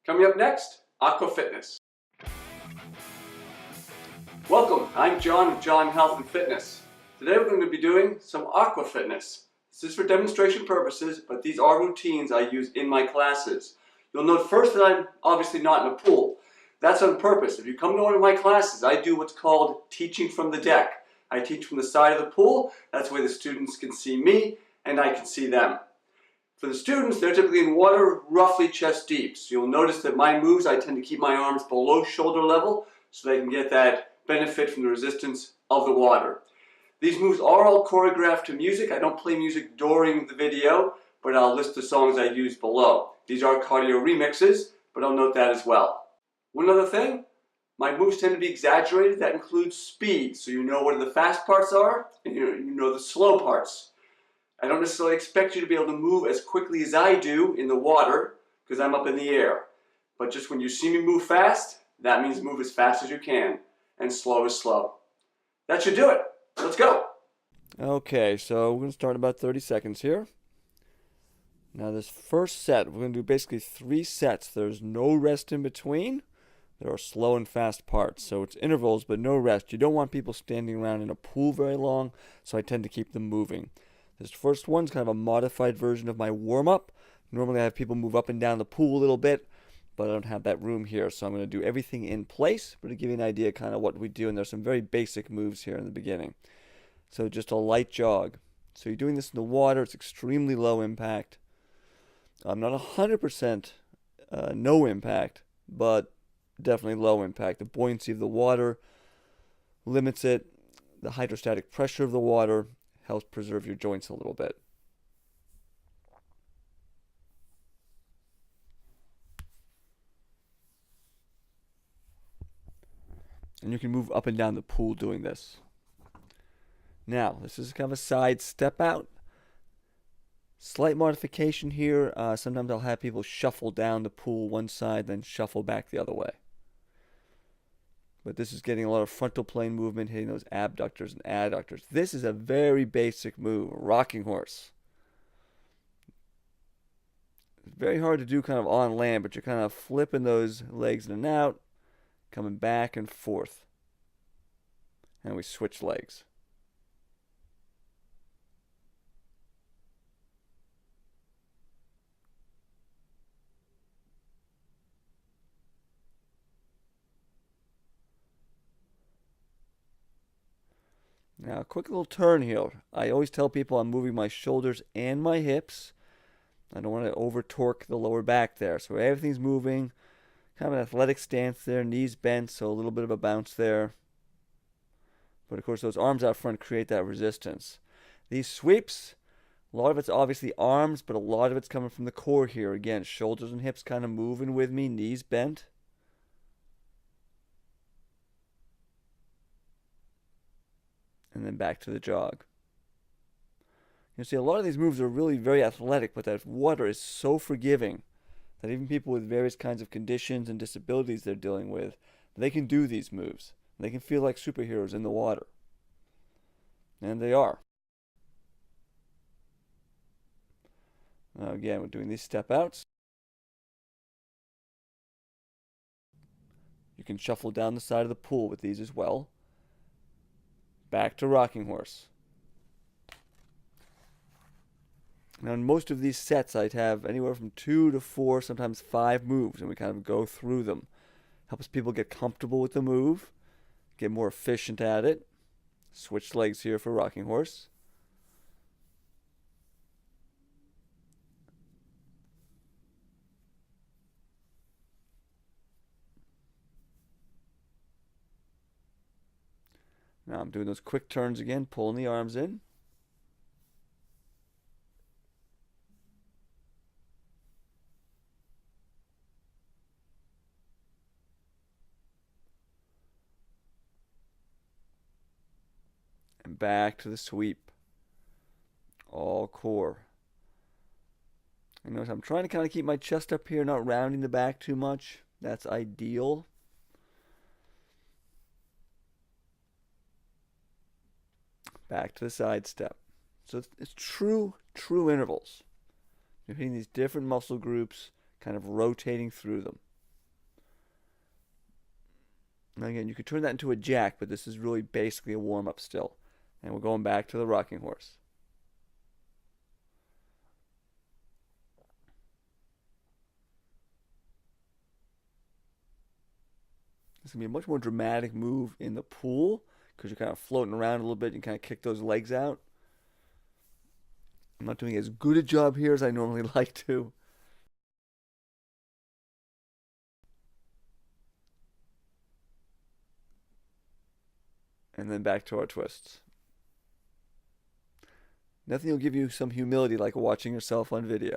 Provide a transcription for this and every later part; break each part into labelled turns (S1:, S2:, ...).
S1: Coming up next, Aqua Fitness. Welcome, I'm John of John Health and Fitness. Today we're going to be doing some Aqua Fitness. This is for demonstration purposes, but these are routines I use in my classes. You'll note first that I'm obviously not in a pool. That's on purpose. If you come to one of my classes, I do what's called teaching from the deck. I teach from the side of the pool. That's where the students can see me and I can see them. For the students, they're typically in water roughly chest deep. So you'll notice that my moves, I tend to keep my arms below shoulder level so they can get that benefit from the resistance of the water. These moves are all choreographed to music. I don't play music during the video, but I'll list the songs I use below. These are cardio remixes, but I'll note that as well. One other thing, my moves tend to be exaggerated. That includes speed, so you know where the fast parts are and you know the slow parts. I don't necessarily expect you to be able to move as quickly as I do in the water because I'm up in the air. But just when you see me move fast, that means move as fast as you can and slow is slow. That should do it. Let's go.
S2: Okay, so we're going to start in about 30 seconds here. Now this first set, we're going to do basically 3 sets. There's no rest in between. There are slow and fast parts. So it's intervals but no rest. You don't want people standing around in a pool very long, so I tend to keep them moving. This first one's kind of a modified version of my warm-up. Normally I have people move up and down the pool a little bit, but I don't have that room here, so I'm going to do everything in place, but to give you an idea kind of what we do, and there's some very basic moves here in the beginning. So just a light jog. So you're doing this in the water, it's extremely low impact. I'm not 100% no impact, but definitely low impact. The buoyancy of the water limits it. The hydrostatic pressure of the water helps preserve your joints a little bit. And you can move up and down the pool doing this. Now, this is kind of a side step out. Slight modification here. Sometimes I'll have people shuffle down the pool one side, then shuffle back the other way. But this is getting a lot of frontal plane movement, hitting those abductors and adductors. This is a very basic move, rocking horse. It's very hard to do kind of on land, but you're kind of flipping those legs in and out, coming back and forth. And we switch legs. Now, a quick little turn here. I always tell people I'm moving my shoulders and my hips. I don't want to over torque the lower back there. So everything's moving. Kind of an athletic stance there. Knees bent, so a little bit of a bounce there. But of course, those arms out front create that resistance. These sweeps, a lot of it's obviously arms, but a lot of it's coming from the core here. Again, shoulders and hips kind of moving with me. Knees bent. And then back to the jog. You see, a lot of these moves are really very athletic, but that water is so forgiving that even people with various kinds of conditions and disabilities they're dealing with, they can do these moves. They can feel like superheroes in the water. And they are. Now again, we're doing these step outs. You can shuffle down the side of the pool with these as well. Back to rocking horse. Now in most of these sets I'd have anywhere from 2 to 4, sometimes 5 moves, and we kind of go through them. Helps people get comfortable with the move, get more efficient at it. Switch legs here for rocking horse. Now I'm doing those quick turns again, pulling the arms in. And back to the sweep. All core. And notice I'm trying to kind of keep my chest up here, not rounding the back too much. That's ideal. Back to the side step. So it's true intervals. You're hitting these different muscle groups, kind of rotating through them. Now again, you could turn that into a jack, but this is really basically a warm-up still. And we're going back to the rocking horse. It's going to be a much more dramatic move in the pool because you're kind of floating around a little bit. You kind of kick those legs out. I'm not doing as good a job here as I normally like to. And then back to our twists. Nothing will give you some humility like watching yourself on video.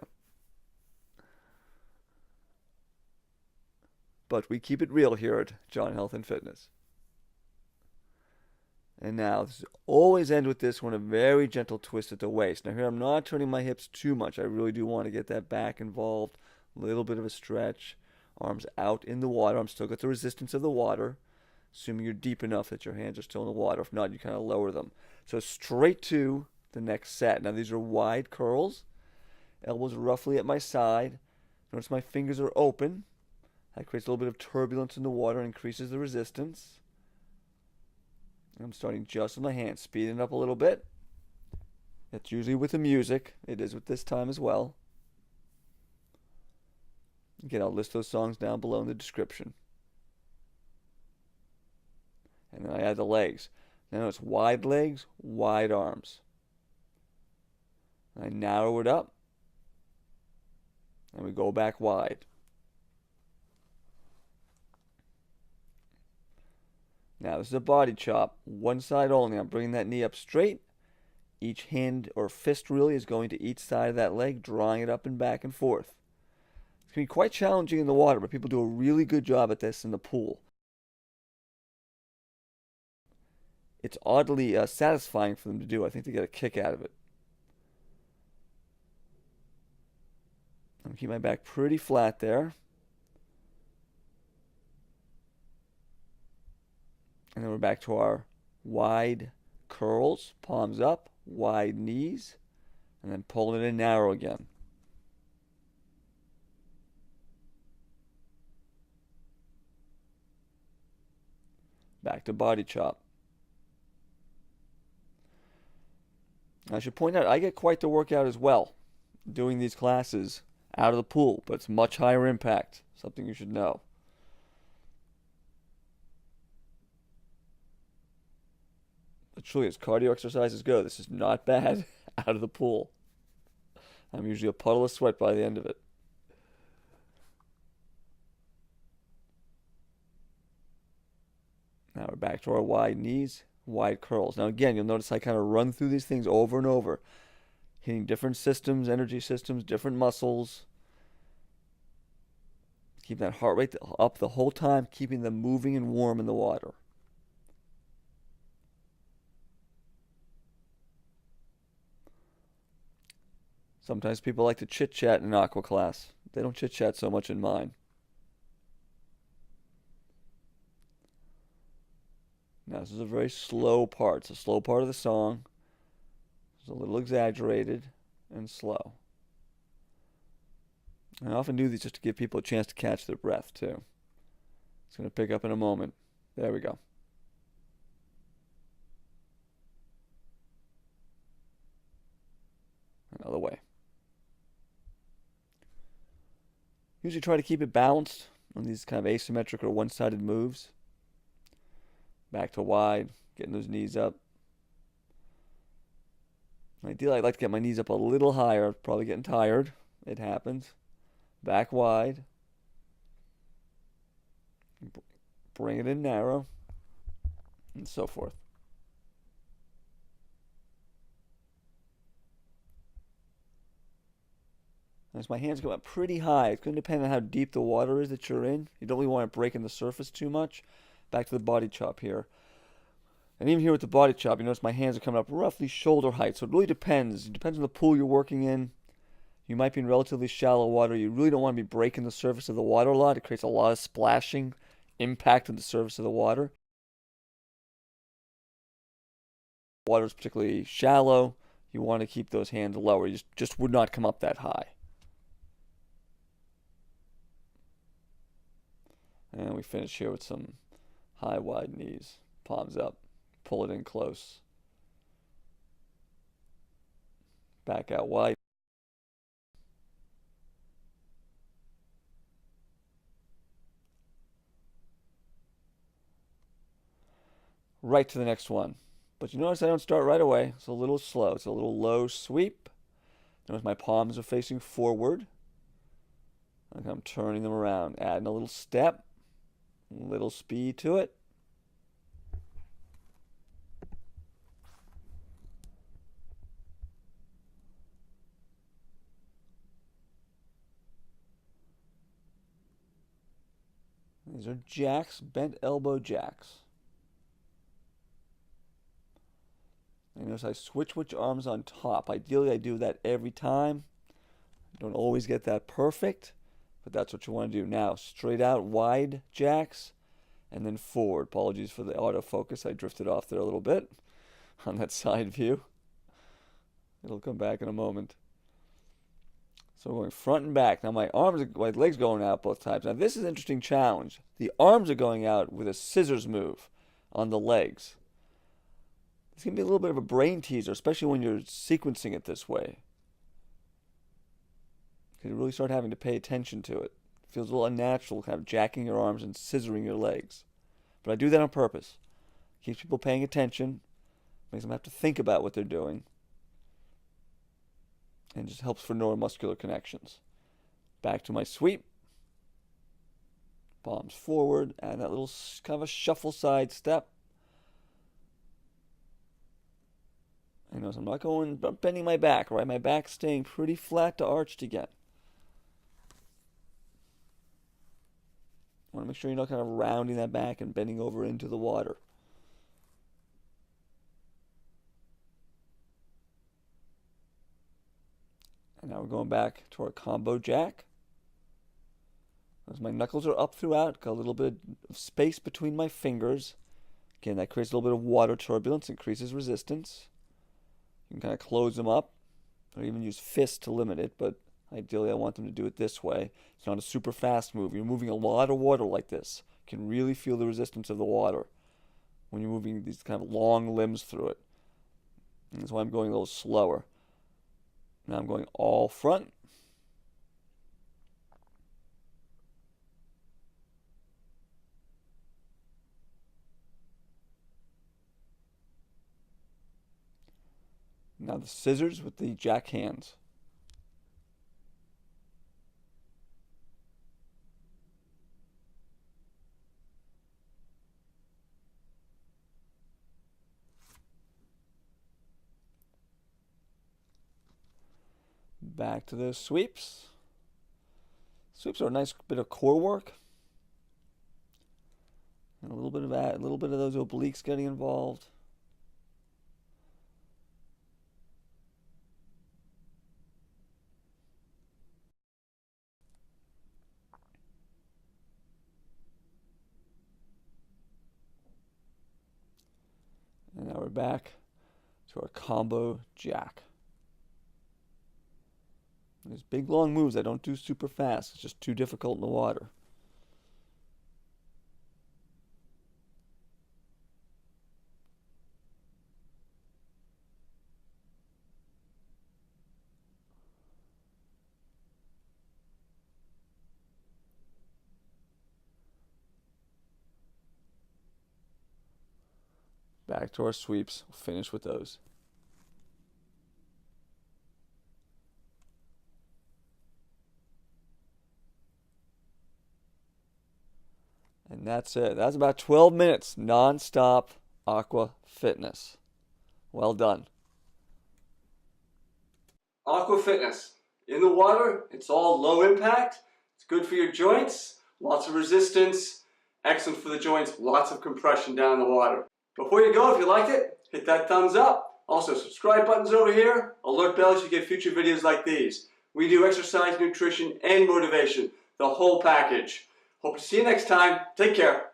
S2: But we keep it real here at John Health and Fitness. And now, always end with this one, a very gentle twist at the waist. Now here I'm not turning my hips too much. I really do want to get that back involved. A little bit of a stretch. Arms out in the water. I'm still got the resistance of the water. Assuming you're deep enough that your hands are still in the water. If not, you kind of lower them. So straight to the next set. Now these are wide curls. Elbows roughly at my side. Notice my fingers are open. That creates a little bit of turbulence in the water and increases the resistance. I'm starting just with my hands, speeding it up a little bit. That's usually with the music. It is with this time as well. Again, I'll list those songs down below in the description. And then I add the legs. Now it's wide legs, wide arms. I narrow it up. And we go back wide. Now this is a body chop, one side only. I'm bringing that knee up straight. Each hand or fist really is going to each side of that leg, drawing it up and back and forth. It's going to be quite challenging in the water, but people do a really good job at this in the pool. It's oddly satisfying for them to do. I think they get a kick out of it. I'm going to keep my back pretty flat there. And then we're back to our wide curls, palms up, wide knees, and then pulling it in narrow again. Back to body chop. I should point out, I get quite the workout as well doing these classes out of the pool, but it's much higher impact, something you should know. But truly, as cardio exercises go, this is not bad out of the pool. I'm usually a puddle of sweat by the end of it. Now we're back to our wide knees, wide curls. Now again, you'll notice I kind of run through these things over and over, hitting different systems, energy systems, different muscles. Keep that heart rate up the whole time, keeping them moving and warm in the water. Sometimes people like to chit-chat in an aqua class. They don't chit-chat so much in mine. Now this is a very slow part. It's a slow part of the song. It's a little exaggerated and slow. I often do these just to give people a chance to catch their breath too. It's going to pick up in a moment. There we go. Another way. Usually try to keep it balanced on these kind of asymmetric or one-sided moves. Back to wide, getting those knees up. Ideally, I'd like to get my knees up a little higher. Probably getting tired. It happens. Back wide. Bring it in narrow. And so forth. As my hands go up pretty high, it's going to depend on how deep the water is that you're in. You don't really want it breaking the surface too much. Back to the body chop here. And even here with the body chop, you notice my hands are coming up roughly shoulder height. So it really depends. It depends on the pool you're working in. You might be in relatively shallow water. You really don't want to be breaking the surface of the water a lot. It creates a lot of splashing impact on the surface of the water. Water is particularly shallow. You want to keep those hands lower. You just would not come up that high. And we finish here with some High, wide knees. Palms up. Pull it in close. Back out wide. Right to the next one. But you notice I don't start right away. It's a little slow. It's a little low sweep. Notice my palms are facing forward. Like I'm turning them around. Adding a little step. A little speed to it. These are jacks, bent elbow jacks. And notice I switch which arm's on top. Ideally, I do that every time. I don't always get that perfect, but that's what you want to do. Now, straight out, wide jacks, and then forward. Apologies for the autofocus. I drifted off there a little bit on that side view. It'll come back in a moment. So we're going front and back. Now my legs going out both times. Now this is an interesting challenge. The arms are going out with a scissors move on the legs. It's going to be a little bit of a brain teaser, especially when you're sequencing it this way. You really start having to pay attention to it. It feels a little unnatural, kind of jacking your arms and scissoring your legs. But I do that on purpose. Keeps people paying attention. Makes them have to think about what they're doing. And just helps for neuromuscular connections. Back to my sweep. Palms forward, and that little kind of a shuffle side step. And notice I'm not bending my back, right? My back's staying pretty flat to arched again. I want to make sure you're not kind of rounding that back and bending over into the water. And now we're going back to our combo jack. As my knuckles are up throughout, got a little bit of space between my fingers. Again, that creates a little bit of water turbulence, increases resistance. You can kind of close them up, or even use fists to limit it, but ideally I want them to do it this way. It's not a super fast move. You're moving a lot of water like this. You can really feel the resistance of the water when you're moving these kind of long limbs through it. And that's why I'm going a little slower. Now I'm going all front. Now the scissors with the jack hands. Back to the sweeps. Sweeps are a nice bit of core work. And a little bit of that, a little bit of those obliques getting involved. And now we're back to our combo jack. These big long moves I don't do super fast. It's just too difficult in the water. Back to our sweeps. We'll finish with those. And that's it. That's about 12 minutes non-stop Aqua Fitness. Well done.
S1: Aqua Fitness. In the water, it's all low impact. It's good for your joints. Lots of resistance. Excellent for the joints. Lots of compression down in the water. Before you go, if you liked it, hit that thumbs up. Also, subscribe buttons over here. Alert bells, you get future videos like these. We do exercise, nutrition, and motivation. The whole package. Hope to see you next time. Take care.